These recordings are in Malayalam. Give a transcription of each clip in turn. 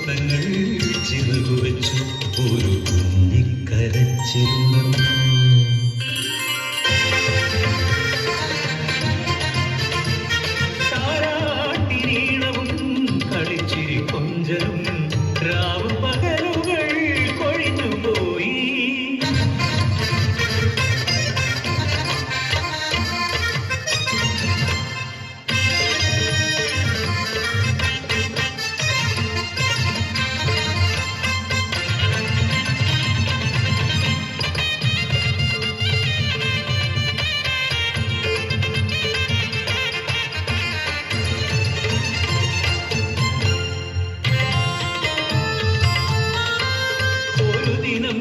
സ്വപ്നങ്ങൾ ചിറകുവെച്ചു ഒരു കുഞ്ഞിക്കരച്ചിരുന്നു. താരാട്ടിരീണവും കളിച്ചിരി കൊഞ്ചലും രാവും പകലുകൾ കൊഴിഞ്ഞുപോയി.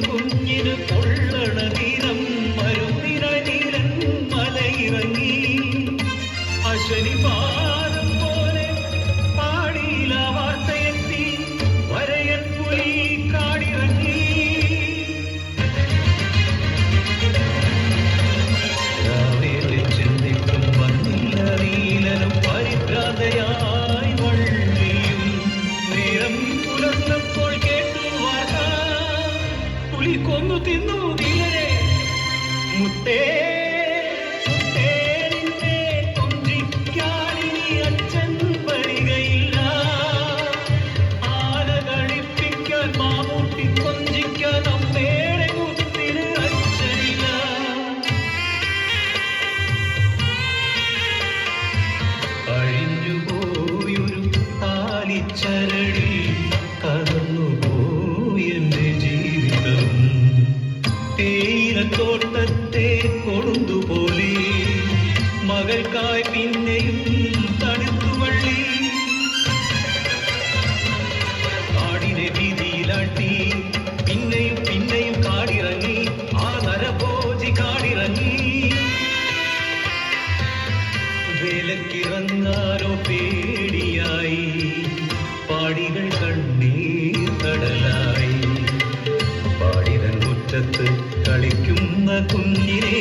കുഞ്ഞിന് കൊള്ളണ തീരം മരുന്നിരനീലൻ മലയിറങ്ങി. അശ്വനി പാദം പോലെ പാടിയില വാർത്തയെത്തി വരയൻ പുലി കാടിറങ്ങി. രാവേറെ ചെന്നിട്ടും വന്നില്ല നീലനും പരിഭ്രാന്തയായി വള്ളിയും. നേരം പുലർന്നപ്പോൾ കേട്ടു വാർത്ത പുലി കൊന്നു തിന്നു നീലനെ. മുത്തേ മുത്തേ നിന്നെ കൊഞ്ചിക്കാനിനി അച്ഛൻ വരികയില്ല. ആന കളിപ്പിക്കാൻ മാമൂട്ടി കൊഞ്ചിക്കാൻ അമ്മേടെ മുത്തിന് അച്ഛനില്ല. അഴിഞ്ഞുപോയൊരു താലിച്ചരടിൽ കടന്നുപോയി എന്റെ ജീവിതം. തേയിലത്തോട്ടത്തെ കൊളുന്തുപോലെ മകൾക്കായി പിന്നെയും തണുത്തുവള്ളി. കാടിനെ വീതിയിലാട്ടി പിന്നെയും പിന്നെയും കാടിറങ്ങി. ആ നരഭോജി കാടിറങ്ങി. വേലക്കിറങ്ങാനോ പേടിയായി പാടികൾ കണ്ണീർ കടലായി. പാടിതൻ മുറ്റത്ത് കളിക്കുന്ന കുഞ്ഞിനെ